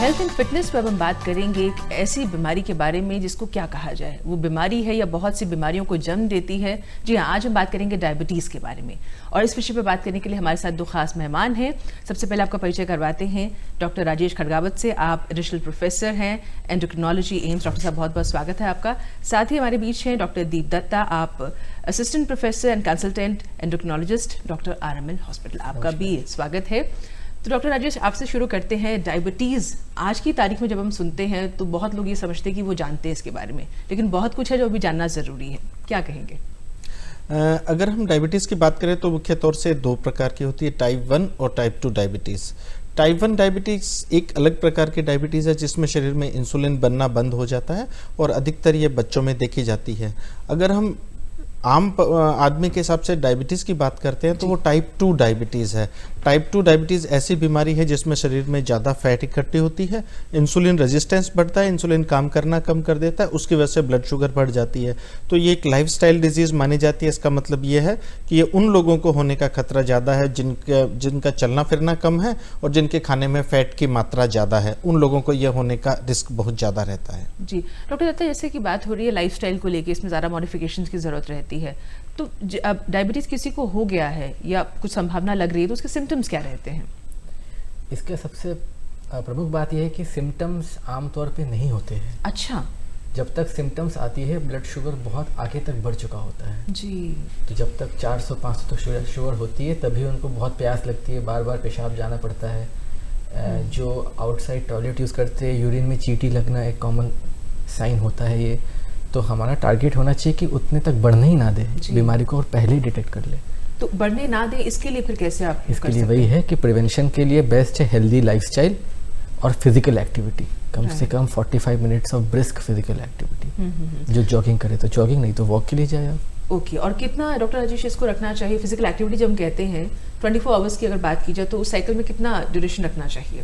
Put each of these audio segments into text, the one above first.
Health and fitness पर अब हम बात करेंगे एक ऐसी बीमारी के बारे में जिसको क्या कहा जाए, वो बीमारी है या बहुत सी बीमारियों को जन्म देती है। जी हाँ, आज हम बात करेंगे डायबिटीज़ के बारे में और इस विषय पर बात करने के लिए हमारे साथ दो खास मेहमान हैं। सबसे पहले आपका परिचय करवाते हैं डॉक्टर राजेश खड़गावत से। आप एडिशनल प्रोफेसर हैं एंडोक्रिनोलॉजी एम्स। डॉक्टर साहब बहुत बहुत स्वागत है आपका। साथ ही हमारे बीच हैं डॉक्टर दीप दत्ता, आप assistant professor and consultant endocrinologist doctor RML hospital, आपका भी स्वागत है। तो डॉक्टर राजेश, आपसे शुरू करते हैं। डायबिटीज़ आज की तारीख में जब हम सुनते हैं तो बहुत लोग ये समझते हैं कि वो जानते हैं इसके बारे में, लेकिन बहुत कुछ है जो अभी जानना ज़रूरी है। क्या कहेंगे? अगर हम डायबिटीज़ की बात करें तो मुख्य तौर से दो प्रकार की होती है, टाइप 1 और टाइप 2 डायबिटीज़। टाइप 1 डायबिटीज़ एक अलग प्रकार की डायबिटीज़ है जिसमें शरीर में इंसुलिन बनना बंद हो जाता है और अधिकतर ये बच्चों में देखी जाती है। अगर हम आम आदमी के हिसाब से डायबिटीज़ की बात करते हैं तो वो टाइप 2 डायबिटीज़ है। टाइप 2 डायबिटीज़ ऐसी बीमारी है जिसमें शरीर में ज़्यादा फैट इकट्ठी होती है, इंसुलिन रेजिस्टेंस बढ़ता है, इंसुलिन काम करना कम कर देता है, उसकी वजह से ब्लड शुगर बढ़ जाती है। तो ये एक लाइफस्टाइल डिजीज़ मानी जाती है। इसका मतलब ये है कि ये उन लोगों को होने का खतरा ज़्यादा है जिनका चलना फिरना कम है और जिनके खाने में फ़ैट की मात्रा ज़्यादा है। उन लोगों को ये होने का रिस्क बहुत ज़्यादा रहता है। जी डॉक्टर दत्ता, जैसे कि बात हो रही है लाइफस्टाइल को लेकर, इसमें ज़्यादा मॉडिफिकेशन की ज़रूरत रहती है, तो अब डायबिटीज़ किसी को हो गया है या कुछ संभावना लग रही है तो उसके सिम्टम्स क्या रहते हैं? इसके सबसे प्रमुख बात यह है कि सिम्टम्स आमतौर पे नहीं होते हैं। अच्छा। जब तक सिम्टम्स आती है ब्लड शुगर बहुत आगे तक बढ़ चुका होता है जी। तो जब तक 400-500 तक शुगर होती है तभी उनको बहुत प्यास लगती है, बार बार पेशाब जाना पड़ता है। जो आउटसाइड टॉयलेट यूज़ करते हैं, यूरिन में चींटी लगना एक कॉमन साइन होता है ये। तो हमारा टारगेट होना चाहिए कि उतने तक बढ़ने ही ना दे बीमारी को और पहले ही डिटेक्ट कर ले। तो बढ़ने ना दे, इसके लिए फिर कैसे आप इसके लिए वही है कि प्रिवेंशन के लिए बेस्ट है हेल्दी लाइफस्टाइल और फिजिकल एक्टिविटी। कम से कम 45 minutes of brisk physical activity. जो जॉगिंग करे तो जॉगिंग, नहीं तो वॉक के लिए जाए आप। ओके। और कितना डॉक्टर राजेश इसको रखना चाहिए? फिजिकल एक्टिविटी जब हम कहते हैं 24 आवर्स की अगर बात की जाए तो उस साइकिल में कितना ड्यूरेशन रखना चाहिए?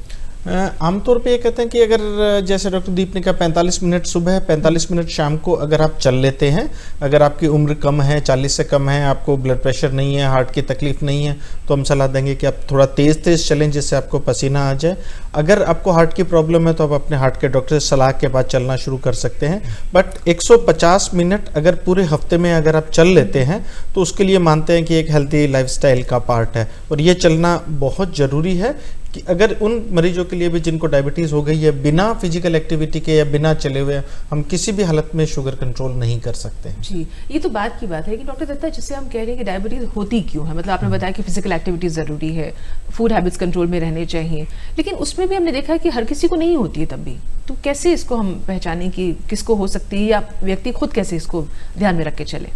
आमतौर पे ये कहते हैं कि अगर जैसे डॉक्टर दीप ने कहा 45 मिनट सुबह, 45 मिनट शाम को अगर आप चल लेते हैं, अगर आपकी उम्र कम है, 40 से कम है, आपको ब्लड प्रेशर नहीं है, हार्ट की तकलीफ नहीं है, तो हम सलाह देंगे कि आप थोड़ा तेज़ चलें जिससे आपको पसीना आ जाए। अगर आपको हार्ट की प्रॉब्लम है तो आप अपने हार्ट के डॉक्टर से सलाह के बाद चलना शुरू कर सकते हैं। बट 150 मिनट अगर पूरे हफ्ते में अगर आप चल लेते हैं तो उसके लिए मानते हैं कि एक हेल्थी लाइफस्टाइल का पार्ट है और ये चलना बहुत ज़रूरी है। कि अगर उन मरीजों के लिए भी जिनको डायबिटीज़ हो गई है, बिना फिजिकल एक्टिविटी के या बिना चले हुए हम किसी भी हालत में शुगर कंट्रोल नहीं कर सकते। जी, ये तो बात की बात है कि डॉक्टर दत्ता, जिससे हम कह रहे हैं कि डायबिटीज़ होती क्यों है, मतलब आपने बताया कि फिजिकल एक्टिविटी ज़रूरी है, फूड हैबिट्स कंट्रोल में रहने चाहिए, लेकिन उसमें भी हमने देखा है कि हर किसी को नहीं होती है तब भी। तो कैसे इसको हम पहचानें कि किसको हो सकती है या व्यक्ति खुद कैसे इसको ध्यान में रख के चले?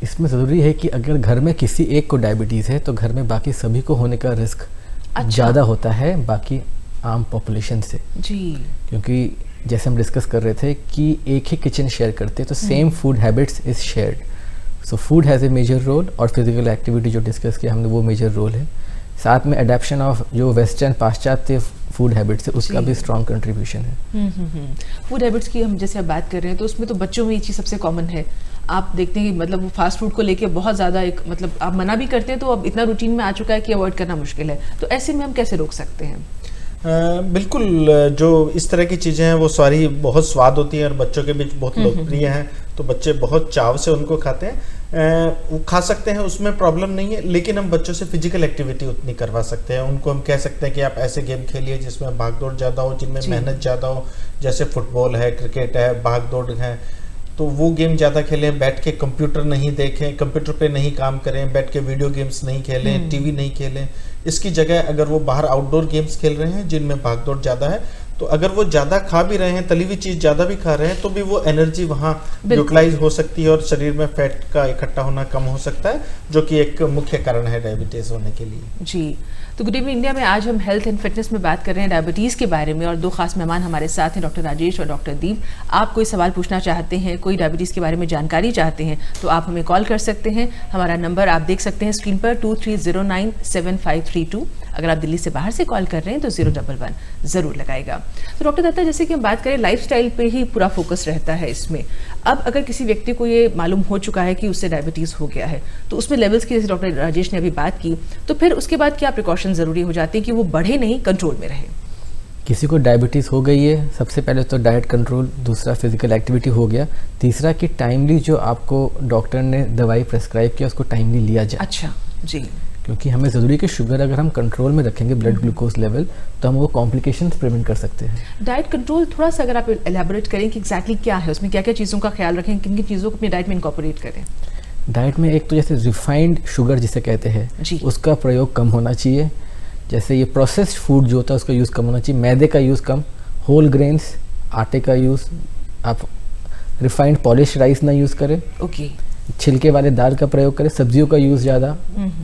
इसमें ज़रूरी है कि अगर घर में किसी एक को डायबिटीज़ है तो घर में बाकी सभी को होने का रिस्क ज़्यादा होता है बाकी आम पॉपुलेशन से। जी। क्योंकि जैसे हम डिस्कस कर रहे थे कि एक ही किचन शेयर करते हैं तो same food habits is shared. So food has a major role और फिजिकल एक्टिविटी जो डिस्कस किया हमने वो मेजर रोल है। साथ में अडेप्शन ऑफ जो वेस्टर्न पाश्चात्य फूड हैबिट्स है उसका भी स्ट्रॉन्ग कंट्रीब्यूशन है। फूड हैबिट्स की हम जैसे अब बात कर रहे हैं तो उसमें तो बच्चों में ये चीज़ सबसे कॉमन है। आप देखते हैं कि मतलब वो फास्ट फूड को लेके बहुत ज़्यादा एक मतलब आप मना भी करते हैं तो अब इतना रूटीन में आ चुका है कि अवॉइड करना मुश्किल है। तो ऐसे में हम कैसे रोक सकते हैं? बिल्कुल, जो इस तरह की चीज़ें हैं वो सारी बहुत स्वाद होती हैं और बच्चों के बीच बहुत लोकप्रिय हैं, तो बच्चे बहुत चाव से उनको खाते हैं। वो खा सकते हैं, उसमें प्रॉब्लम नहीं है, लेकिन हम बच्चों से फिजिकल एक्टिविटी उतनी करवा सकते हैं। उनको हम कह सकते हैं कि आप ऐसे गेम खेलिए जिसमें भाग दौड़ ज़्यादा हो, जिनमें मेहनत ज़्यादा हो, जैसे फुटबॉल है, क्रिकेट है, भाग दौड़ है, तो वो गेम ज़्यादा खेलें। बैठ के कंप्यूटर नहीं देखें, कंप्यूटर पे नहीं काम करें, बैठ के वीडियो गेम्स नहीं खेलें, टीवी नहीं खेलें। इसकी जगह अगर वो बाहर आउटडोर गेम्स खेल रहे हैं जिनमें भागदौड़ ज़्यादा है, तो अगर वो ज़्यादा खा भी रहे हैं, तली हुई चीज़ ज़्यादा भी खा रहे हैं, तो भी वो एनर्जी वहाँ यूटिलाइज हो सकती है और शरीर में फैट का इकट्ठा होना कम हो सकता है, जो कि एक मुख्य कारण है डायबिटीज़ होने के लिए। जी, तो गुड इवनिंग इंडिया में आज हम हेल्थ एंड फिटनेस में बात कर रहे हैं डायबिटीज़ के बारे में और दो खास मेहमान हमारे साथ हैं, डॉक्टर राजेश और डॉक्टर दीप। आप कोई सवाल पूछना चाहते हैं, कोई डायबिटीज़ के बारे में जानकारी चाहते हैं तो आप हमें कॉल कर सकते हैं। हमारा नंबर आप देख सकते हैं स्क्रीन पर 23097532। अगर आप दिल्ली से बाहर से कॉल कर रहे हैं तो 011 ज़रूर लगाएगा। तो डॉक्टर दत्ता, जैसे कि हम बात करें लाइफस्टाइल पे ही पूरा फोकस रहता है इसमें। अब अगर किसी व्यक्ति को ये मालूम हो चुका है कि उससे डायबिटीज़ हो गया है तो उसमें लेवल्स की जैसे डॉक्टर राजेश ने अभी बात की, तो फिर उसके बाद क्या प्रिकॉशन ज़रूरी हो जाती है कि वो बढ़े नहीं, कंट्रोल में रहे? किसी को डायबिटीज़ हो गई है, सबसे पहले तो डाइट कंट्रोल, दूसरा फिजिकल एक्टिविटी हो गया, तीसरा कि टाइमली जो आपको डॉक्टर ने दवाई प्रेस्क्राइब किया उसको टाइमली लिया जाए। अच्छा जी। क्योंकि हमें ज़रूरी है कि शुगर अगर हम कंट्रोल में रखेंगे, ब्लड ग्लूकोज लेवल, तो हम वो कॉम्प्लिकेशंस प्रिवेंट कर सकते हैं। डाइट कंट्रोल थोड़ा सा अगर आप एलैबोरेट करें कि एग्जैक्टली क्या है, उसमें क्या क्या चीज़ों का ख्याल रखें, किन किन चीज़ों को अपनी डाइट में इनकॉर्पोरेट करें? डाइट में एक तो जैसे रिफाइंड शुगर जिसे कहते हैं उसका प्रयोग कम होना चाहिए। जैसे ये प्रोसेस्ड फूड जो होता है उसका यूज़ कम होना चाहिए, मैदे का यूज़ कम, होल ग्रेन्स आटे का यूज़, आप रिफाइंड पॉलिश राइस ना यूज़ करें, ओके, छिलके वाले दाल का प्रयोग करें, सब्जियों का यूज़ ज़्यादा,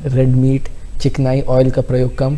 रेड मीट, चिकनाई, ऑयल का प्रयोग कम,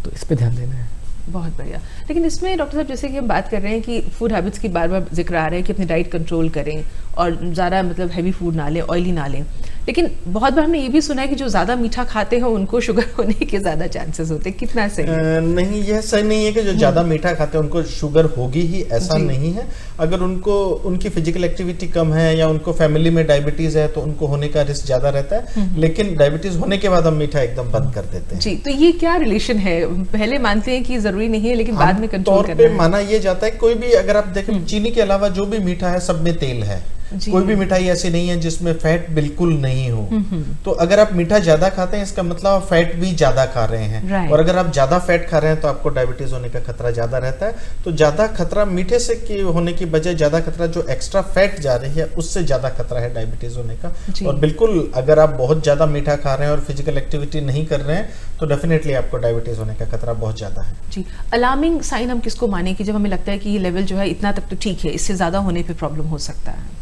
तो इस पे ध्यान देना है। बहुत बढ़िया। लेकिन इसमें डॉक्टर साहब जैसे कि हम बात कर रहे हैं कि फूड हैबिट्स की बार बार जिक्र आ रहा है कि अपनी डाइट कंट्रोल करें और ज़्यादा मतलब हैवी फूड ना लें, ऑयली ना लें, लेकिन बहुत बार हमने ये भी सुना है कि जो ज़्यादा मीठा खाते हैं उनको शुगर होने के ज़्यादा चांसेस होते हैं। कितना सही? नहीं, यह सही नहीं है कि जो ज़्यादा मीठा खाते हैं उनको शुगर होगी ही, ऐसा नहीं है। अगर उनको उनकी फिजिकल एक्टिविटी कम है या उनको फैमिली में डायबिटीज़ है तो उनको होने का रिस्क ज़्यादा रहता है, लेकिन डायबिटीज़ होने के बाद हम मीठा एकदम बंद कर देते हैं। जी, तो ये क्या रिलेशन है? पहले मानते हैं कि ज़रूरी नहीं है, लेकिन बाद में कंट्रोल करना है। माना ये जाता है कोई भी, अगर आप देखें चीनी के अलावा जो भी मीठा है सब में तेल है। कोई भी मिठाई ऐसी नहीं है जिसमें फैट बिल्कुल नहीं हो। तो अगर आप मीठा ज्यादा खाते हैं इसका मतलब आप फैट भी ज्यादा खा रहे हैं, और अगर आप ज्यादा फैट खा रहे हैं तो आपको डायबिटीज होने का खतरा ज्यादा रहता है। तो ज्यादा खतरा मीठे से होने की बजाय ज्यादा खतरा जो एक्स्ट्रा फैट जा रही है उससे ज्यादा खतरा है डायबिटीज होने का। और बिल्कुल अगर आप बहुत ज्यादा मीठा खा रहे हैं और फिजिकल एक्टिविटी नहीं कर रहे हैं तो डेफिनेटली आपको डायबिटीज होने का खतरा बहुत ज्यादा है। जी, अलार्मिंग साइन हम किसको माने कि जब हमें लगता है कि ये लेवल जो है इतना तक तो ठीक है, इससे ज्यादा होने पे प्रॉब्लम हो सकता है?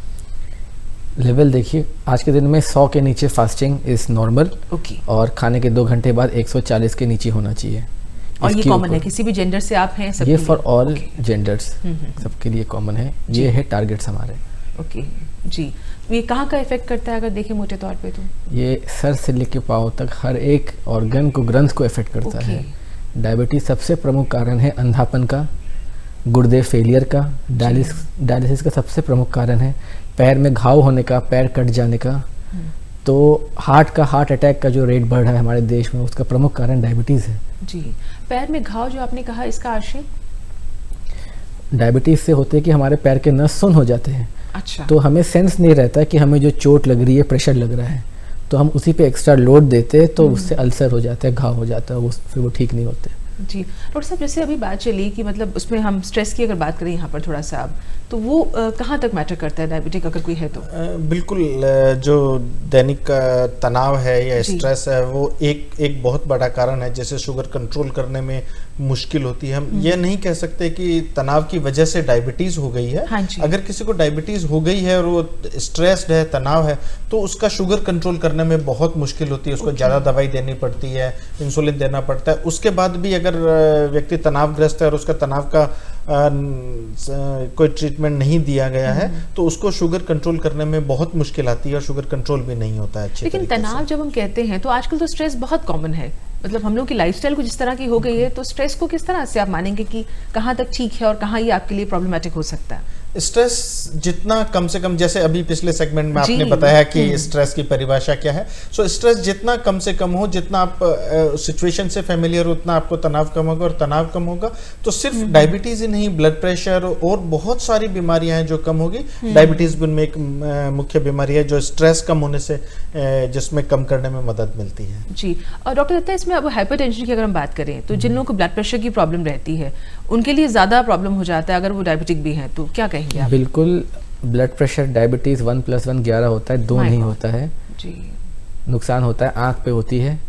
लेवल देखिए, आज के दिन में 100 के नीचे फास्टिंग इज नॉर्मल, और खाने के 2 घंटे बाद 140 के नीचे होना चाहिए। और ये कॉमन है, किसी भी जेंडर से आप हैं? ये फॉर ऑल जेंडर्स, सबके लिए कॉमन है। ये है टारगेट्स हमारे। ओके जी। ये कहाँ का इफेक्ट करता है अगर देखें मोटे तौर पे? तो ये सर से लेके पाँव तक हर एक ऑर्गन को, ग्रंथ को इफेक्ट करता है। डायबिटीज सबसे प्रमुख कारण है अंधापन का, गुर्दे फेलियर का, डायलिसिस का सबसे प्रमुख कारण है, पैर में घाव होने का, पैर कट जाने का। तो हार्ट अटैक का जो रेट बढ़ रहा है हमारे देश में उसका प्रमुख कारण डायबिटीज़ है। जी, पैर में घाव जो आपने कहा, इसका आशय? डायबिटीज़ से होते हैं कि हमारे पैर के नस सुन्न हो जाते हैं। अच्छा। तो हमें सेंस नहीं रहता कि हमें जो चोट लग रही है, प्रेशर लग रहा है, तो हम उसी पे एक्स्ट्रा लोड देते हैं तो उससे अल्सर हो जाता है, घाव हो जाता है, फिर वो ठीक नहीं होते। जी डॉक्टर साहब, जैसे अभी बात चली कि मतलब उसमें हम स्ट्रेस की अगर बात करें यहाँ पर थोड़ा सा अब, तो वो कहाँ तक मैटर करता है डायबिटिक अगर कोई है तो? बिल्कुल, जो दैनिक तनाव है या स्ट्रेस है वो एक बहुत बड़ा कारण है जैसे शुगर कंट्रोल करने में मुश्किल होती है। हम ये नहीं कह सकते कि तनाव की वजह से डायबिटीज हो गई है। अगर किसी को डायबिटीज हो गई है और वो स्ट्रेस्ड है, तनाव है, तो उसका शुगर कंट्रोल करने में बहुत मुश्किल होती है। उसको ज़्यादा दवाई देनी पड़ती है, इंसुलिन देना पड़ता है। उसके बाद भी अगर व्यक्ति तनावग्रस्त है और उसका तनाव का कोई ट्रीटमेंट नहीं दिया गया है तो उसको शुगर कंट्रोल करने में बहुत मुश्किल आती है और शुगर कंट्रोल भी नहीं होता है अच्छे। लेकिन तनाव जब हम कहते हैं तो आजकल तो स्ट्रेस बहुत कॉमन है, मतलब हम लोग की लाइफस्टाइल कुछ इस तरह की हो गई है, तो स्ट्रेस को किस तरह से आप मानेंगे कि कहाँ तक ठीक है और कहाँ ये आपके लिए प्रॉब्लमेटिक हो सकता है? स्ट्रेस जितना कम से कम, जैसे अभी पिछले सेगमेंट में आपने बताया कि स्ट्रेस की परिभाषा क्या है, सो स्ट्रेस जितना कम से कम हो, जितना आप सिचुएशन से फेमिलियर उतना आपको तनाव कम होगा, और तनाव कम होगा तो सिर्फ डायबिटीज ही नहीं, ब्लड प्रेशर और बहुत सारी बीमारियां हैं जो कम होगी। डायबिटीज भी उनमें एक मुख्य बीमारी है जो स्ट्रेस कम होने से जिसमें कम करने में मदद मिलती है। जी, और डॉक्टर दत्ता, इसमें अब हाइपरटेंशन की अगर हम बात करें तो जिन लोगों को ब्लड प्रेशर की प्रॉब्लम रहती है उनके लिए ज्यादा प्रॉब्लम हो जाता है अगर वो डायबिटिक भी हैं, तो क्या कहेंगे आप? बिल्कुल, ब्लड प्रेशर डायबिटीज 1+1 11 होता है, 2 नहीं होता है जी। नुकसान होता है आंख पे होती है,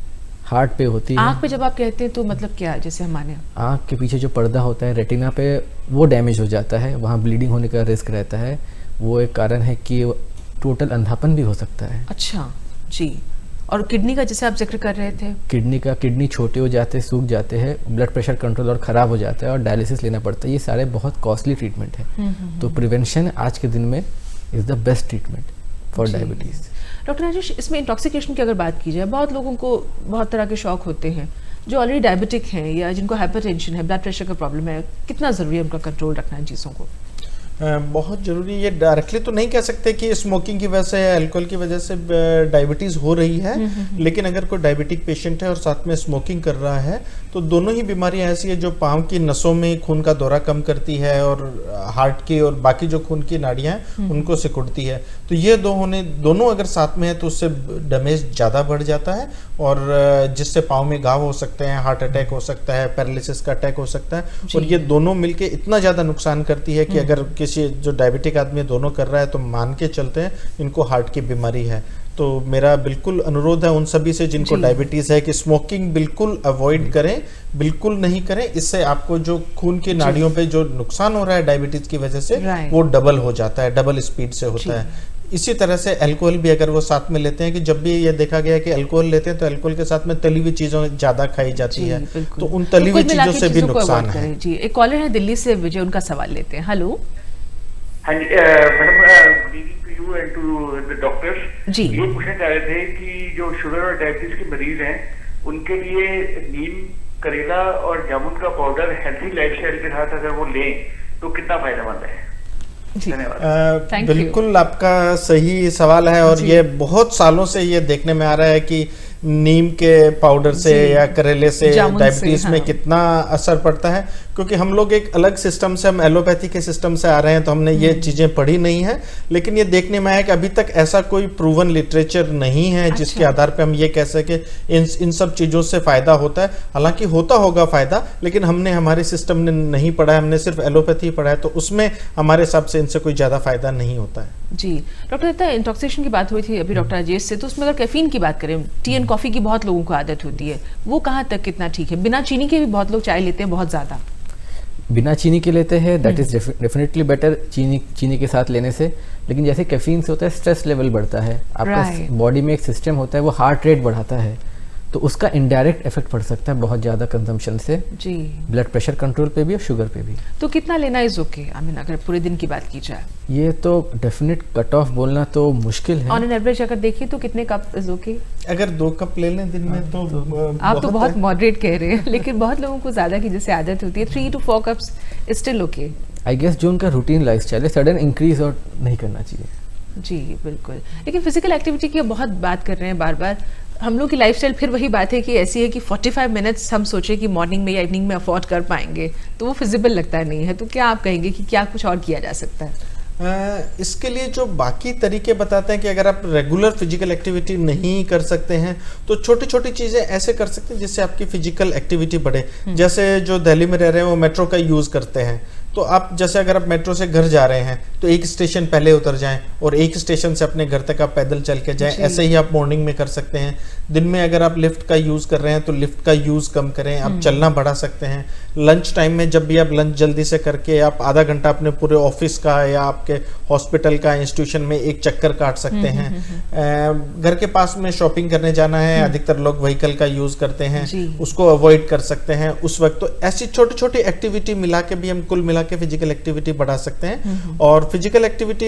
हार्ट पे होती है। आंख पे जब आप कहते हैं तो मतलब क्या, जैसे हम माने आंख के पीछे जो पर्दा होता है रेटिना पे, वो डैमेज हो जाता है, वहाँ ब्लीडिंग होने का रिस्क रहता है। वो एक कारण है कि टोटल अंधापन भी हो सकता है। अच्छा जी। और किडनी का जैसे आप जिक्र कर रहे थे, किडनी छोटे हो जाते हैं, सूख जाते हैं, ब्लड प्रेशर कंट्रोल और ख़राब हो जाता है और डायलिसिस लेना पड़ता है। ये सारे बहुत कॉस्टली ट्रीटमेंट है। तो प्रिवेंशन आज के दिन में is the best treatment for diabetes. Doctor Rajesh, इसमें इंटॉक्सिकेशन की अगर बात की जाए, बहुत लोगों को बहुत तरह के शौक होते हैं जो ऑलरेडी डायबिटिक हैं या जिनको हाइपरटेंशन है, ब्लड प्रेशर का प्रॉब्लम है, कितना ज़रूरी है उनका कंट्रोल रखना इन चीज़ों को? बहुत ज़रूरी, ये डायरेक्टली तो नहीं कह सकते कि स्मोकिंग की वजह से या अल्कोहल की वजह से डायबिटीज़ हो रही है, लेकिन अगर कोई डायबिटिक पेशेंट है और साथ में स्मोकिंग कर रहा है तो दोनों ही बीमारियां ऐसी है जो पाँव की नसों में खून का दौरा कम करती है और हार्ट की और बाकी जो खून की नाड़ियाँ हैं उनको सिकुड़ती है। तो ये दोनों अगर साथ में है तो उससे डैमेज ज़्यादा बढ़ जाता है और जिससे पाँव में घाव हो सकते हैं, हार्ट अटैक हो सकता है, पैरालिसिस का अटैक हो सकता है। और ये दोनों मिलके इतना ज़्यादा नुकसान करती है कि अगर किसी जो डायबिटिक आदमी दोनों कर रहा है तो मान के चलते हैं इनको हार्ट की बीमारी है। तो मेरा बिल्कुल अनुरोध है उन सभी से जिनको डायबिटीज़ है कि स्मोकिंग बिल्कुल अवॉइड करें, बिल्कुल नहीं करें। इससे आपको जो खून की नाड़ियों पे जो नुकसान हो रहा है डायबिटीज़ की वजह से वो डबल हो जाता है, डबल स्पीड से होता है। इसी तरह से अल्कोहल भी अगर वो साथ में लेते हैं, कि जब भी ये देखा गया है कि अल्कोहल लेते हैं तो अल्कोहल के साथ में तली हुई चीज़ों ज़्यादा खाई जाती है, तो उन तली हुई चीज़ों से भी नुकसान है। जी, एक कॉलर है दिल्ली से, विजय, उनका सवाल लेते हैं। हेलो। हाँ जी madam, you and to the doctors, ये पूछना चाह रहे थे कि जो शुगर और डायबिटीज के मरीज हैं उनके लिए नीम, करेला और जामुन का पाउडर हेल्थी लाइफस्टाइल के साथ अगर वो लें तो कितना फायदेमंद है? धन्यवाद। बिल्कुल आपका सही सवाल है और ये बहुत सालों से ये देखने में आ रहा है कि नीम के पाउडर से या करेले से डायबिटीज में कितना असर पड़ता है, क्योंकि हम लोग एक अलग सिस्टम से, हम एलोपैथी के सिस्टम से आ रहे हैं तो हमने ये चीज़ें पढ़ी नहीं है। लेकिन ये देखने में आया कि अभी तक ऐसा कोई प्रूवन लिटरेचर नहीं है जिसके आधार पे हम ये कह सके इन सब चीज़ों से फ़ायदा होता है। हालांकि होता होगा फ़ायदा, लेकिन हमने हमारे सिस्टम ने नहीं पढ़ा है, हमने सिर्फ एलोपैथी पढ़ा है, तो उसमें हमारे हिसाब से इनसे कोई ज़्यादा फ़ायदा नहीं होता है। जी डॉक्टर, इंटॉक्सिकेशन की बात हुई थी अभी डॉक्टर राजेश से, तो उसमें अगर कैफीन की बात करें, टी एंड कॉफ़ी की बहुत लोगों को आदत होती है, वो कहाँ तक कितना ठीक है? बिना चीनी के भी बहुत लोग चाय लेते हैं, बहुत ज़्यादा बिना चीनी के लेते हैं, दैट इज़ डेफिनेटली बेटर चीनी के साथ लेने से। लेकिन जैसे कैफीन से होता है स्ट्रेस लेवल बढ़ता है, आपका बॉडी में एक सिस्टम होता है वो हार्ट रेट बढ़ाता है, तो उसका इनडायरेक्ट इफेक्ट पड़ सकता है बहुत ज़्यादा कंजम्पशन से जी, ब्लड प्रेशर कंट्रोल पे भी और शुगर पे भी। तो कितना लेना इज ओके? आई मीन अगर पूरे दिन की बात की जाए, ये तो डेफिनेट कट ऑफ बोलना तो मुश्किल है। ऑन एन एवरेज अगर देखिए तो कितने कप इज ओके? अगर 2 कप ले लें दिन में तो आप तो बहुत मॉडरेट कह रहे हैं, लेकिन बहुत लोगों को ज़्यादा की जैसे आदत होती है, 3 to 4 cups is still okay. I guess जो उनका रूटीन लाइफस्टाइल है, सडन इंक्रीज और नहीं करना चाहिए। जी बिल्कुल। लेकिन फिजिकल एक्टिविटी की बहुत बात कर रहे हैं बार बार, हम लोग की लाइफस्टाइल फिर वही बात है कि ऐसी है कि 45 मिनट्स हम सोचे कि मॉर्निंग में या इवनिंग में अफोर्ड कर पाएंगे, तो वो फिजिबल लगता नहीं है। तो क्या आप कहेंगे कि क्या कुछ और किया जा सकता है? इसके लिए जो बाकी तरीके बताते हैं कि अगर आप रेगुलर फिजिकल एक्टिविटी नहीं कर सकते हैं तो छोटी छोटी चीज़ें ऐसे कर सकते हैं जिससे आपकी फिजिकल एक्टिविटी बढ़े। जैसे जो दिल्ली में रह रहे हैं वो मेट्रो का यूज़ करते हैं, तो आप जैसे अगर आप मेट्रो से घर जा रहे हैं तो एक स्टेशन पहले उतर जाएं और एक स्टेशन से अपने घर तक आप पैदल चल के जाएं। ऐसे ही आप मॉर्निंग में कर सकते हैं। दिन में अगर आप लिफ्ट का यूज़ कर रहे हैं तो लिफ्ट का यूज़ कम करें, आप चलना बढ़ा सकते हैं। लंच टाइम में जब भी आप लंच जल्दी से करके आप आधा घंटा अपने पूरे ऑफिस का या आपके हॉस्पिटल का, इंस्टीट्यूशन में एक चक्कर काट सकते हैं। घर के पास में शॉपिंग करने जाना है, अधिकतर लोग व्हीकल का यूज़ करते हैं, उसको अवॉइड कर सकते हैं उस वक्त। तो ऐसी छोटी छोटी एक्टिविटी मिला के भी हम कुल मिला के फिजिकल एक्टिविटी बढ़ा सकते हैं। और फिजिकल एक्टिविटी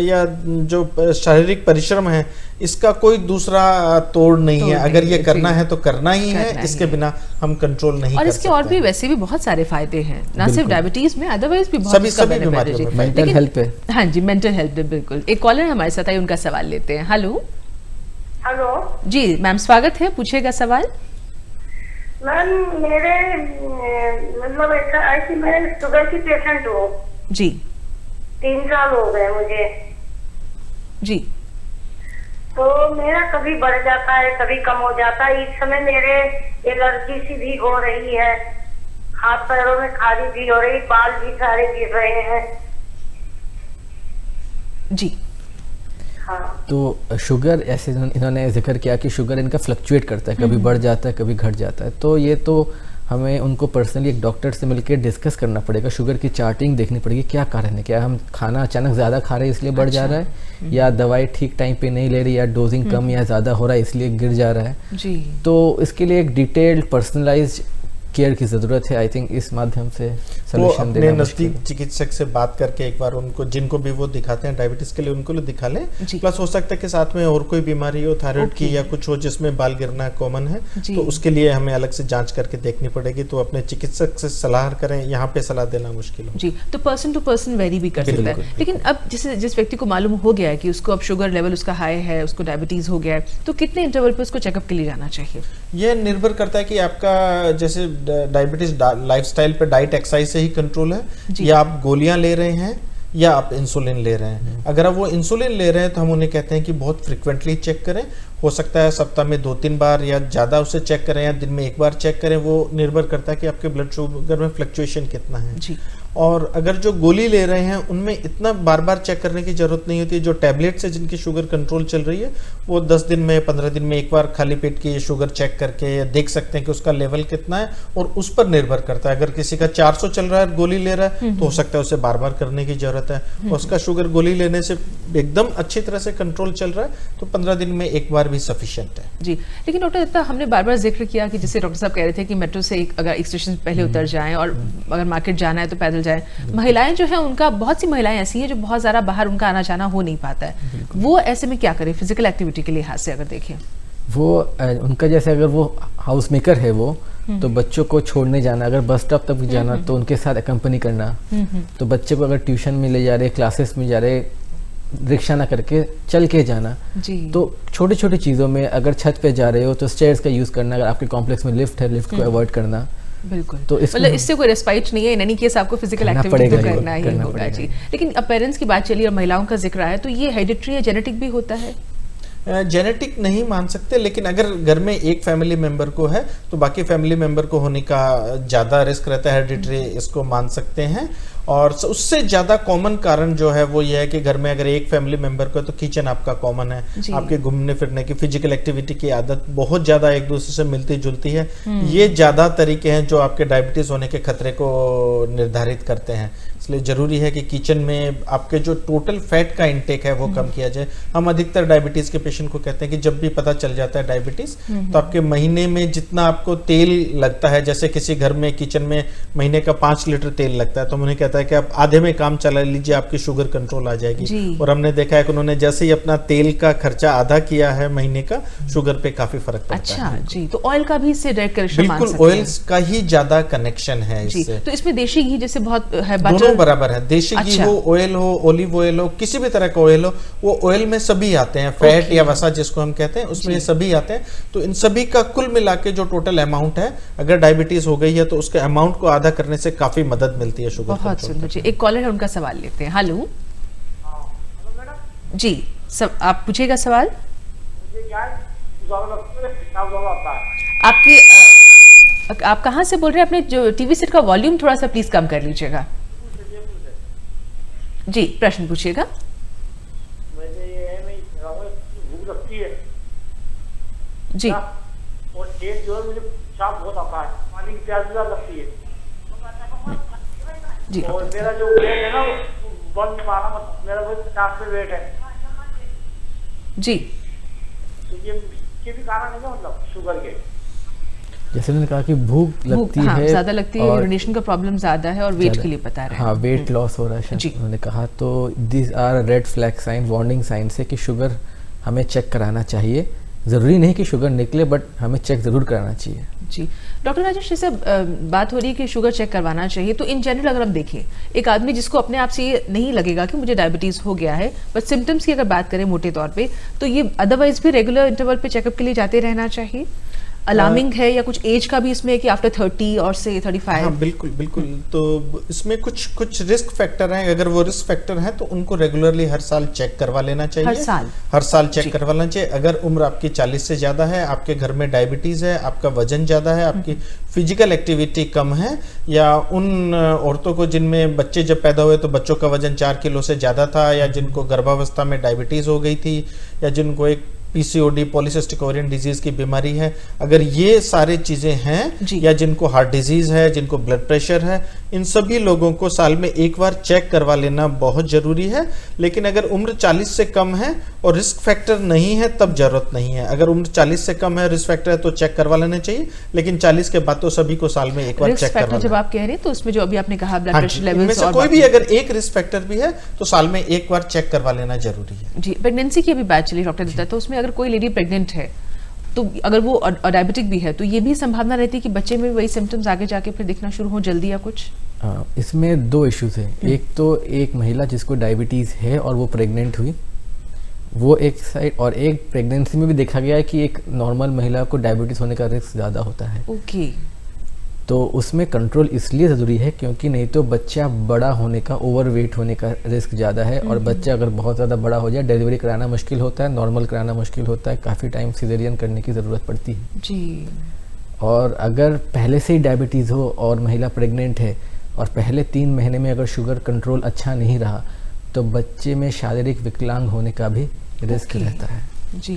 या जो शारीरिक परिश्रम है इसका कोई दूसरा तोड़ नहीं है। अगर ये करना है तो करना ही है, इसके बिना हम कंट्रोल नहीं कर सकते। और इसके और भी वैसे भी बहुत सारे फायदे हैं, ना सिर्फ डायबिटीज में, अदरवाइज भी बहुत सभी बीमारियों में। मेंटल हेल्थ पे, हाँ जी मेंटल हेल्थ पे बिल्कुल। एक कॉलर हमारे साथ है, उनका सवाल लेते हैं। हेलो हेलो जी मैम, स्वागत है, पूछेगा सवाल। मैम मेरे मतलब ऐसी मैं शुगर की पेशेंट हूँ जी, 3 साल हो गए मुझे जी। तो मेरा कभी बढ़ जाता है कभी कम हो जाता है। इस समय मेरे एलर्जी सी भी हो रही है, हाथ पैरों में खारी भी हो रही, बाल भी सारे गिर रहे हैं जी। हाँ। तो शुगर, ऐसे इन्होंने जिक्र किया कि शुगर इनका फ्लक्चुएट करता है, कभी बढ़ जाता है कभी घट जाता है। तो ये तो हमें उनको पर्सनली एक डॉक्टर से मिलकर डिस्कस करना पड़ेगा, शुगर की चार्टिंग देखनी पड़ेगी, क्या कारण है, क्या हम खाना अचानक ज़्यादा खा रहे हैं इसलिए बढ़ जा रहा है, या दवाई ठीक टाइम पे नहीं ले रही, या डोजिंग कम या ज़्यादा हो रहा है इसलिए गिर जा रहा है जी। तो इसके लिए एक डिटेल्ड पर्सनलाइज्ड केयर की ज़रूरत है। आई थिंक इस माध्यम से सॉल्यूशन अपने देना नजदीक चिकित्सक से बात करके एक बार उनको, जिनको भी वो दिखाते हैं डायबिटीज के लिए, उनको दिखा लें। प्लस हो सकता है कि साथ में और कोई बीमारी हो, थायराइड की या कुछ हो जिसमें बाल गिरना कॉमन है, तो उसके लिए हमें अलग से जांच करके देखनी पड़ेगी। तो अपने चिकित्सक से सलाह करें, यहाँ पे सलाह देना मुश्किल हो। जी, तो पर्सन टू पर्सन वेरी भी कर सकता है। लेकिन अब जिस व्यक्ति को मालूम हो गया है कि उसको अब शुगर लेवल उसका हाई है, उसको डायबिटीज हो गया है, तो कितने इंटरवल पे उसको चेकअप के लिए जाना चाहिए? ये निर्भर करता है कि आपका जैसे डायबिटीज लाइफस्टाइल पे, डाइट एक्सरसाइज से ही कंट्रोल है, या आप गोलियां ले रहे हैं या आप इंसुलिन ले रहे हैं। अगर आप वो इंसुलिन ले रहे हैं तो हम उन्हें कहते हैं कि बहुत फ्रिक्वेंटली चेक करें। हो सकता है सप्ताह में 2-3 बार या ज़्यादा उसे चेक करें, या दिन में 1 बार चेक करें। वो निर्भर करता है कि आपके ब्लड शुगर में फ्लक्चुएशन कितना है जी। और अगर जो गोली ले रहे हैं उनमें इतना बार बार चेक करने की जरूरत नहीं होती है। जो टैबलेट से जिनकी शुगर कंट्रोल चल रही है, वो 10 दिन में 15 दिन में 1 बार खाली पेट की शुगर चेक करके या देख सकते हैं कि उसका लेवल कितना है, और उस पर निर्भर करता है। अगर किसी का 400 चल रहा है, गोली ले रहा है, तो हो सकता है उसे बार बार करने की जरूरत है। और उसका शुगर गोली लेने से एकदम अच्छी तरह से कंट्रोल चल रहा है, तो 15 दिन में 1 बार भी सफिशिएंट है जी। लेकिन डॉक्टर, इतना हमने बार बार जिक्र किया कि जैसे डॉक्टर साहब कह रहे थे कि मेट्रो से अगर एक स्टेशन पहले उतर जाएं, और अगर मार्केट जाना है तो पैदल जाएं। महिलाएं जो है उनका, बहुत सी महिलाएं ऐसी हैं जो बहुत ज़्यादा बाहर उनका आना जाना हो नहीं पाता है, वो ऐसे में क्या करें फिजिकल एक्टिविटी के लिहाज से? अगर देखें वो उनका, जैसे अगर वो हाउस मेकर है वो, तो बच्चों को छोड़ने जाना, अगर बस स्टॉप तक जाना तो उनके साथ अकम्पनी करना। तो बच्चे को अगर ट्यूशन में ले जा रहे, क्लासेस में जा रहे, रिक्शा ना करके चल के जाना जी। तो छोटी छोटी चीज़ों में, अगर छत पे जा रहे हो तो स्टेयर्स का यूज़ करना, अगर आपके कॉम्प्लेक्स में लिफ्ट है, लिफ्ट को अवॉइड करना। बिल्कुल, तो मतलब इससे कोई रेस्पाइट नहीं है, इन एनी केस आपको फिजिकल एक्टिविटी तो करना ही होगा जी। लेकिन अब पेरेंट्स की बात चली और महिलाओं का जिक्र आया, तो ये हेरिडिटरी या जेनेटिक भी होता है? जेनेटिक नहीं मान सकते, लेकिन अगर घर में एक फैमिली मेंबर को है तो बाकी फैमिली मेंबर को होने का ज़्यादा रिस्क रहता है, हेरिडिटरी इसको मान सकते हैं। और उससे ज़्यादा कॉमन कारण जो है वो ये है कि घर में अगर एक फैमिली मेंबर को है तो किचन आपका कॉमन है, आपके घूमने फिरने की, फिजिकल एक्टिविटी की आदत बहुत ज़्यादा एक दूसरे से मिलती जुलती है। ये ज़्यादा तरीके हैं जो आपके डायबिटीज़ होने के खतरे को निर्धारित करते हैं। इसलिए ज़रूरी है कि किचन में आपके जो टोटल फैट का इंटेक है वो कम किया जाए। हम अधिकतर डायबिटीज़ के पेशेंट को कहते हैं कि जब भी पता चल जाता है डायबिटीज़, तो आपके महीने में जितना आपको तेल लगता है, जैसे किसी घर में किचन में महीने का 5 लीटर तेल लगता है, तो उन्हें कहता है कि आप आधे में काम चला लीजिए, आपकी शुगर कंट्रोल आ जाएगी। और हमने देखा है कि उन्होंने जैसे ही अपना तेल का खर्चा आधा किया है महीने का, शुगर पे काफी फर्क पड़ता है। अच्छा जी, तो ऑयल का भी इससे डायरेक्ट कनेक्शन मान सकते हैं? बिल्कुल, ऑयल्स का ही ज्यादा कनेक्शन है इससे। तो इसमें देशी घी जैसे बहुत है, दोनों बराबर है, देशी घी हो, ऑयल हो, ओलिव ऑयल हो, किसी भी तरह का ऑयल हो, वो ऑयल में सभी आते हैं, फैट या वसा जिसको हम कहते हैं, उसमें ये सभी आते हैं। तो इन सभी का कुल मिला के जो टोटल अमाउंट है, अगर डायबिटीज हो गई है तो उसके अमाउंट को आधा करने से काफी मदद मिलती है शुगर बहुत सुंदर जी। एक कॉलर है, उनका सवाल लेते हैं। हेलो जी, सब आप पूछिएगा सवाल। आपकी आप कहाँ से बोल रहे हैं? अपने जो टीवी सेट का वॉल्यूम थोड़ा सा प्लीज कम कर लीजिएगा जी, प्रश्न पूछिएगा। जी, और एक जो है मुझे पेशाब बहुत आता है, पानी की प्यास ज्यादा लगती है जी। और मेरा जो वेट है ना, वो 112, मेरा वो 50 पे वेट है जी। तो ये भी कारण है क्या, मतलब शुगर के? जैसे मैंने कहा कि भूख लगती है, ज्यादा लगती है, यूरिनेशन का प्रॉब्लम ज्यादा है, और वेट के लिए बता रहे हैं। हाँ, वेट लॉस हो रहा है शायद उन्होंने कहा। तो this are red flag sign, warning sign है कि शुगर हमें चेक कराना चाहिए। ज़रूरी नहीं कि शुगर निकले, बट हमें चेक ज़रूर कराना चाहिए जी। डॉक्टर राजेश, जैसे बात हो रही है कि शुगर चेक करवाना चाहिए, तो इन जनरल अगर हम देखें, एक आदमी जिसको अपने आप से ये नहीं लगेगा कि मुझे डायबिटीज़ हो गया है, बट सिम्टम्स की अगर बात करें मोटे तौर पे, तो ये अदरवाइज भी रेगुलर इंटरवल पे चेकअप के लिए जाते रहना चाहिए? अलार्मिंग है या कुछ एज का भी इसमें है कि आफ्टर 30 और से 35? हाँ, बिल्कुल बिल्कुल। तो इसमें कुछ रिस्क फैक्टर हैं। अगर वो रिस्क फैक्टर हैं तो उनको रेगुलरली हर साल चेक करवा लेना चाहिए। हर साल चेक करवा लेना चाहिए। अगर उम्र आपकी 40 से ज़्यादा है, आपके घर में डायबिटीज़ है, आपका वजन ज़्यादा है, आपकी फिजिकल एक्टिविटी कम है, या उन औरतों को जिनमें बच्चे जब पैदा हुए तो बच्चों का वजन 4 किलो से ज़्यादा था, या जिनको गर्भावस्था में डायबिटीज़ हो गई थी, या जिनको एक PCOD पॉलीसिस्टिक ओवरियन डिजीज की बीमारी है, अगर ये सारे चीजें हैं या जिनको हार्ट डिजीज है, जिनको ब्लड प्रेशर है, इन सभी लोगों को साल में एक बार चेक करवा लेना बहुत जरूरी है। लेकिन अगर उम्र 40 से कम है और रिस्क फैक्टर नहीं है तब जरूरत नहीं है। अगर उम्र 40 से कम है, रिस्क फैक्टर है, तो चेक करवा लेना चाहिए, लेकिन 40 के बाद तो सभी को साल में एक बार चेक करवा लेना। जब आप कह रहे हैं तो उसमें जो अभी आपने कहा ब्लड प्रेशर लेवल्स और कोई भी अगर एक रिस्क फैक्टर भी है तो साल में एक बार चेक करवा लेना जरूरी है। जी, प्रेगनेंसी की अभी बात चली डॉक्टर दत्ता, तो उसमें अगर कोई लेडी प्रेग्नेंट है तो अगर वो डायबिटिक भी है तो ये भी संभावना रहती है कि बच्चे में वही सिम्टम्स आगे जाके फिर दिखना शुरू हो जल्दी या कुछ? इसमें दो इश्यूज हैं। एक तो एक महिला जिसको डायबिटीज़ है और वो प्रेग्नेंट हुई, वो एक साइड, और एक प्रेगनेंसी में भी देखा गया है कि एक नॉर्मल महिला को डायबिटीज़ होने का रिस्क ज़्यादा होता है। ओके। तो उसमें कंट्रोल इसलिए ज़रूरी है क्योंकि नहीं तो बच्चा बड़ा होने का, ओवरवेट होने का रिस्क ज़्यादा है, और बच्चा अगर बहुत ज़्यादा बड़ा हो जाए डिलीवरी कराना मुश्किल होता है, नॉर्मल कराना मुश्किल होता है, काफ़ी टाइम सिजेरियन करने की ज़रूरत पड़ती है जी। और अगर पहले से ही डायबिटीज़ हो और महिला प्रेग्नेंट है और पहले 3 महीने में अगर शुगर कंट्रोल अच्छा नहीं रहा तो बच्चे में शारीरिक विकलांग होने का भी रिस्क रहता है। जी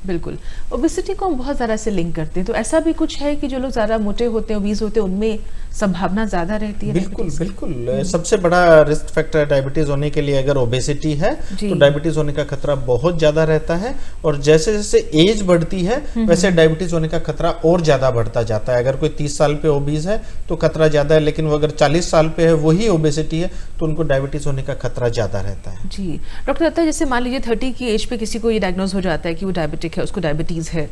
बिल्कुल। ओबेसिटी को हम बहुत ज़्यादा से लिंक करते हैं, तो ऐसा भी कुछ है कि जो लोग ज़्यादा मोटे होते हैं, ओबीज होते हैं, उनमें संभावना ज़्यादा रहती है? बिल्कुल बिल्कुल। सबसे बड़ा रिस्क फैक्टर डायबिटीज़ होने के लिए अगर ओबेसिटी है तो डायबिटीज़ होने का खतरा बहुत ज़्यादा रहता है, और जैसे जैसे एज बढ़ती है वैसे डायबिटीज़ होने का खतरा और ज़्यादा बढ़ता जाता है। अगर कोई 30 साल पे ओबीज है तो खतरा ज़्यादा है, लेकिन वो अगर 40 साल पे है वही ओबेसिटी है तो उनको डायबिटीज़ होने का खतरा ज़्यादा रहता है। जी डॉक्टर दत्ता, जैसे मान लीजिए 30 की एज पे किसी को ये डायग्नोज हो जाता है कि वो डायबिटिक है, उसको डायबिटीज़ है,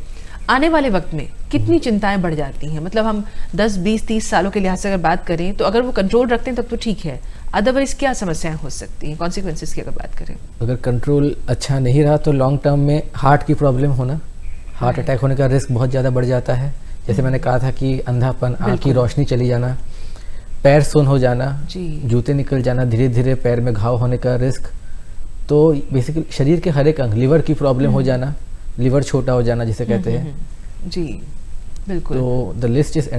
आने वाले वक्त में कितनी चिंताएं बढ़ जाती हैं? मतलब हम 10, 20, 30 सालों के लिहाज से अगर बात करें तो अगर वो कंट्रोल रखते हैं तब तो ठीक है, अदरवाइज क्या समस्याएं हो सकती हैं, कॉन्सिक्वेंसेस की अगर बात करें? अगर कंट्रोल अच्छा नहीं रहा तो लॉन्ग टर्म में हार्ट की प्रॉब्लम होना, हार्ट अटैक होने का रिस्क बहुत ज़्यादा बढ़ जाता है। जैसे मैंने कहा था कि अंधापन, आँख की रोशनी चली जाना, पैर सुन्न हो जाना, जूते निकल जाना, धीरे धीरे पैर में घाव होने का रिस्क। तो बेसिकली शरीर के हर एक अंग, लिवर की प्रॉब्लम हो जाना, लिवर छोटा हो जाना जिसे कहते हैं। जी बिल्कुल। तो द लिस्ट इज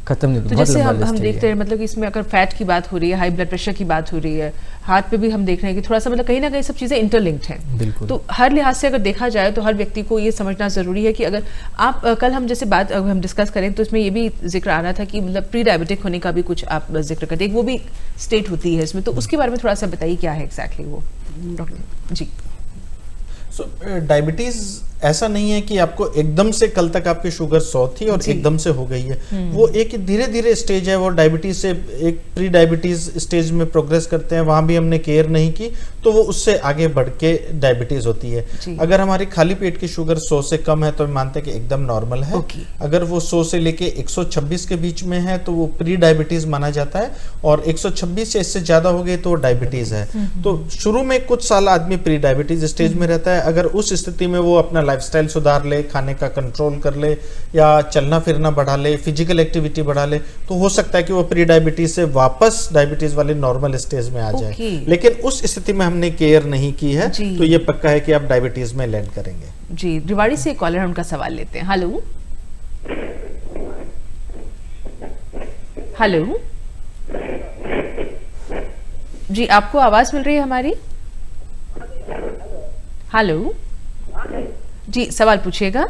खत्म नहीं, तो जैसे हम देखते हैं, मतलब कि इसमें अगर फैट की बात हो रही है, हाई ब्लड प्रेशर की बात हो रही है, हार्ट पे भी हम देख रहे हैं कि थोड़ा सा मतलब कहीं ना कहीं सब चीज़ें इंटरलिंक्ड हैं। बिल्कुल। तो हर लिहाज से अगर देखा जाए तो हर व्यक्ति को ये समझना ज़रूरी है कि अगर आप कल हम जैसे बात हम डिस्कस करें तो इसमें ये भी जिक्र आ रहा था कि मतलब प्री डायबिटिक होने का भी कुछ आप जिक्र करते हैं, वो भी स्टेट होती है इसमें, तो उसके बारे में थोड़ा सा बताइए क्या है एग्जैक्टली वो डॉक्टर जी। डायबिटीज ऐसा नहीं है कि आपको एकदम से कल तक आपकी शुगर 100 थी और एकदम से हो गई है। वो एक धीरे धीरे स्टेज है, वो डायबिटीज से एक प्री डायबिटीज स्टेज में प्रोग्रेस करते हैं, वहां भी हमने केयर नहीं की तो वो उससे आगे बढ़ के डायबिटीज होती है। अगर हमारी खाली पेट की शुगर 100 से कम है तो हम मानते हैं कि एकदम नॉर्मल है। अगर वो 100 से लेके 126 के बीच में है तो वो प्री डायबिटीज माना जाता है, और 126 से इससे ज्यादा हो गई तो डायबिटीज है। तो शुरू में कुछ साल आदमी प्री डायबिटीज स्टेज में रहता है। अगर उस स्थिति में वो अपना लाइफस्टाइल सुधार ले, खाने का कंट्रोल कर ले, या चलना फिरना बढ़ा ले, फिजिकल एक्टिविटी बढ़ा ले, तो हो सकता है कि वो प्री डायबिटीज से वापस डायबिटीज वाले नॉर्मल स्टेज में आ जाए। लेकिन उस स्थिति में हमने केयर नहीं की है तो ये पक्का है कि आप डायबिटीज में लैंड करेंगे। जी रिवाड़ी से कॉलर है, उनका सवाल लेते हैं। हेलो हेलो जी, आपको आवाज मिल रही है हमारी? हेलो जी, सवाल पूछिएगा।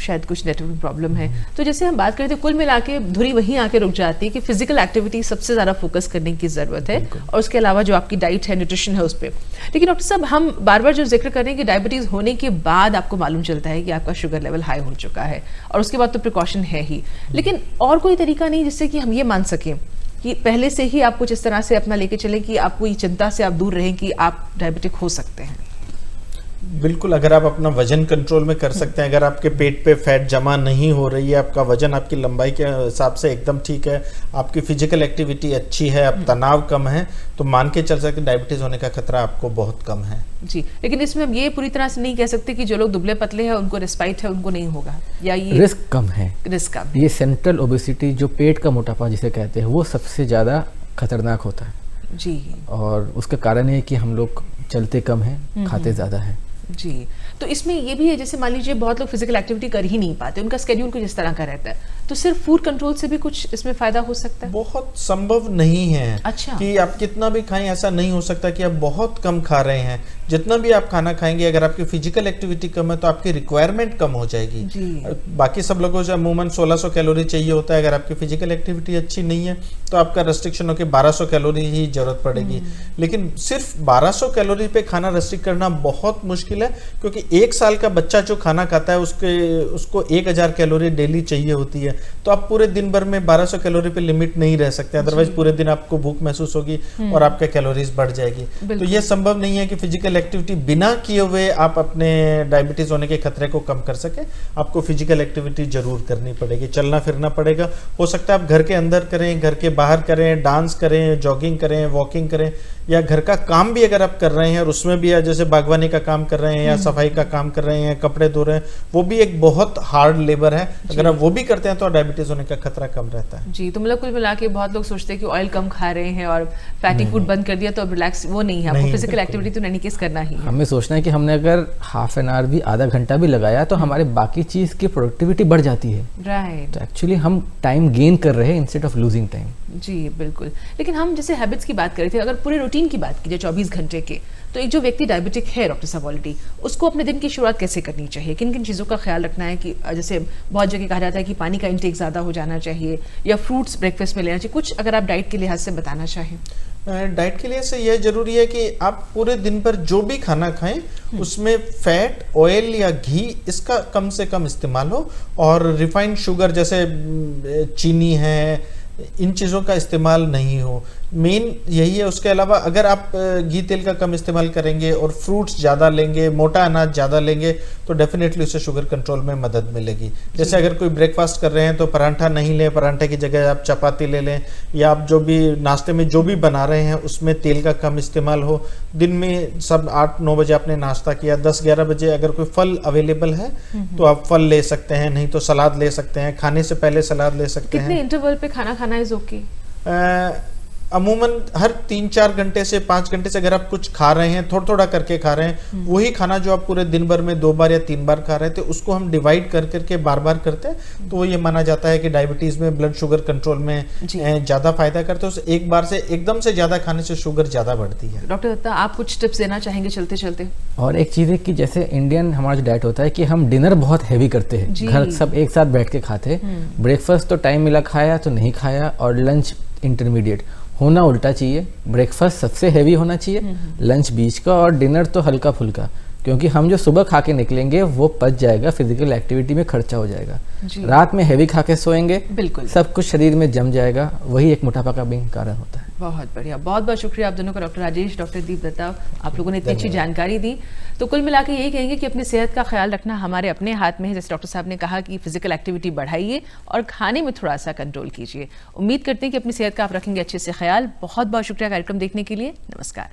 शायद कुछ नेटवर्क प्रॉब्लम है। तो जैसे हम बात करते हैं, कुल मिला के धुरी वहीं आके रुक जाती है कि फिजिकल एक्टिविटी सबसे ज़्यादा फोकस करने की ज़रूरत है, और उसके अलावा जो आपकी डाइट है, न्यूट्रिशन है, उस पर। लेकिन डॉक्टर साहब, हम बार बार जो जिक्र कर रहे हैं कि डायबिटीज़ होने के बाद आपको मालूम चलता है कि आपका शुगर लेवल हाई हो चुका है, और उसके बाद तो प्रिकॉशन है ही, लेकिन और कोई तरीका नहीं जिससे कि हम ये मान सकें कि पहले से ही आप कुछ इस तरह से अपना लेके चलें कि आपको ये चिंता से आप दूर रहें कि आप डायबिटिक हो सकते हैं? बिल्कुल, अगर आप अपना वजन कंट्रोल में कर सकते हैं, अगर आपके पेट पे फैट जमा नहीं हो रही है, आपका वजन आपकी लंबाई के हिसाब से एकदम ठीक है, आपकी फिजिकल एक्टिविटी अच्छी है, आप तनाव कम है, तो मान के चल सकते डायबिटीज होने का खतरा आपको बहुत कम है। जी, लेकिन इसमें हम ये पूरी तरह से नहीं कह सकते कि जो लोग दुबले पतले हैं उनको रिस्पाइट है, उनको नहीं होगा, या ये रिस्क कम है? रिस्क कम। ये सेंट्रल ओबेसिटी, जो पेट का मोटापा जिसे कहते हैं, वो सबसे ज़्यादा खतरनाक होता है जी, और उसका कारण है कि हम लोग चलते कम हैं, खाते ज़्यादा हैं जी। तो इसमें ये भी है, जैसे मान लीजिए बहुत लोग फिजिकल एक्टिविटी कर ही नहीं पाते, उनका स्केड्यूल कुछ इस तरह का रहता है, तो सिर्फ फूड कंट्रोल से भी कुछ इसमें फायदा हो सकता है? बहुत संभव नहीं है। अच्छा। कि आप कितना भी खाएं, ऐसा नहीं हो सकता कि आप बहुत कम खा रहे हैं। जितना भी आप खाना खाएंगे, अगर आपकी फिजिकल एक्टिविटी कम है तो आपकी रिक्वायरमेंट कम हो जाएगी। बाकी सब लोगों से अमूमन 1600 कैलोरी चाहिए होता है। अगर आपकी फिजिकल एक्टिविटी अच्छी नहीं है तो आपका रेस्ट्रिक्शन होकर 1200 कैलोरी ही जरूरत पड़ेगी। लेकिन सिर्फ 1200 कैलोरी पे खाना रेस्ट्रिक्ट करना बहुत मुश्किल है, क्योंकि 1 साल का बच्चा जो खाना खाता है उसको 1000 कैलोरी डेली चाहिए होती है। तो आप पूरे दिन भर में 1200 कैलोरी पे लिमिट नहीं रह सकते, अदरवाइज पूरे दिन आपको भूख महसूस होगी और आपका कैलोरीज बढ़ जाएगी। तो ये संभव नहीं है कि फिजिकल एक्टिविटी बिना किए हुए आप अपने डायबिटीज होने के खतरे को कम कर सके। आपको फिजिकल एक्टिविटी जरूर करनी पड़ेगी, चलना फिरना पड़ेगा। हो सकता है आप घर के अंदर करें, घर के बाहर करें, डांस करें, जॉगिंग करें, वॉकिंग करें, या घर का काम भी अगर आप कर रहे हैं और उसमें भी जैसे बागवानी का काम कर रहे हैं या सफाई का काम कर रहे हैं, कपड़े धो रहे हैं, वो भी एक बहुत हार्ड लेबर है। अगर आप वो भी करते हैं तो डायबिटीज होने का खतरा कम रहता है। जी, तो मतलब कुल मिला के बहुत लोग सोचते हैं कि ऑयल कम खा रहे हैं और फैटी फूड बंद कर दिया तो अब रिलैक्स, वो नहीं है। आपको फिजिकल एक्टिविटी तो नहीं केस करना ही है। हमें सोचना है कि हमने अगर हाफ एन आवर भी, आधा घंटा भी लगाया तो हमारे बाकी चीज की प्रोडक्टिविटी बढ़ जाती है। राइट। तो एक्चुअली हम टाइम गेन कर रहे हैं इंस्टेड ऑफ लूजिंग टाइम। जी बिल्कुल। लेकिन हम जैसे हैबिट्स की बात कर रहे थे, अगर पूरे रूटीन की बात कीजिए 24 घंटे के, तो एक जो व्यक्ति डायबिटिक है डॉक्टर साहब ऑलरेडी, उसको अपने दिन की शुरुआत कैसे करनी चाहिए? किन किन चीज़ों का ख्याल रखना है? कि जैसे बहुत जगह कहा जाता है कि पानी का इंटेक ज़्यादा हो जाना चाहिए या फ्रूट्स ब्रेकफास्ट में लेना चाहिए, कुछ अगर आप डाइट के लिहाज से बताना चाहें। डाइट के लिए से यह जरूरी है कि आप पूरे दिन पर जो भी खाना खाएं उसमें फैट, ऑयल या घी इसका कम से कम इस्तेमाल हो, और रिफाइंड शुगर जैसे चीनी है, इन चीज़ों का इस्तेमाल नहीं हो। मेन यही है। उसके अलावा अगर आप घी तेल का कम इस्तेमाल करेंगे और फ्रूट्स ज़्यादा लेंगे, मोटा अनाज ज़्यादा लेंगे, तो डेफिनेटली उससे शुगर कंट्रोल में मदद मिलेगी। जैसे अगर कोई ब्रेकफास्ट कर रहे हैं तो पराठा नहीं लें, पराठे की जगह आप चपाती ले लें, या आप जो भी नाश्ते में जो भी बना रहे हैं उसमें तेल का कम इस्तेमाल हो। दिन में सब 8-9 बजे आपने नाश्ता किया, 10-11 बजे अगर कोई फल अवेलेबल है तो आप फल ले सकते हैं, नहीं तो सलाद ले सकते हैं, खाने से पहले सलाद ले सकते हैं। कितने इंटरवल पे खाना खाना इज ओके? अमूमन हर 3-4 घंटे से 5 घंटे से अगर आप कुछ खा रहे हैं, थोड़ा थोड़ा करके खा रहे हैं, वही खाना जो आप पूरे दिन भर में 2 बार या 3 बार खा रहे थे उसको हम डिवाइड कर करके बार बार करते हैं, तो ये माना जाता है कि डायबिटीज में, ब्लड शुगर कंट्रोल में ज्यादा फायदा करते हैं। एक बार से एकदम से ज्यादा खाने से शुगर ज्यादा बढ़ती है। डॉक्टर दत्ता, आप कुछ टिप्स देना चाहेंगे चलते चलते? और एक चीज़ है कि जैसे इंडियन हमारा जो डाइट होता है कि हम डिनर बहुत हैवी करते हैं, घर सब एक साथ बैठ के खाते हैं, ब्रेकफास्ट तो टाइम मिला खाया तो नहीं खाया, और लंच इंटरमीडिएट होना उल्टा चाहिए। ब्रेकफास्ट सबसे हैवी होना चाहिए, लंच बीच का, और डिनर तो हल्का फुल्का, क्योंकि हम जो सुबह खा के निकलेंगे वो पच जाएगा, फिजिकल एक्टिविटी में खर्चा हो जाएगा। रात में हैवी खा के सोएंगे, बिल्कुल सब कुछ शरीर में जम जाएगा, वही एक मोटापा का भी कारण होता है। बहुत बढ़िया, बहुत बहुत शुक्रिया आप दोनों का, डॉक्टर राजेश, डॉक्टर दीप दत्ता, आप लोगों ने इतनी अच्छी जानकारी दी। तो कुल मिला के यही कहेंगे कि अपनी सेहत का ख्याल रखना हमारे अपने हाथ में है। जैसे डॉक्टर साहब ने कहा कि फिजिकल एक्टिविटी बढ़ाइए और खाने में थोड़ा सा कंट्रोल कीजिए। उम्मीद करते हैं कि अपनी सेहत का आप रखेंगे अच्छे से ख्याल। बहुत बहुत शुक्रिया कार्यक्रम देखने के लिए। नमस्कार।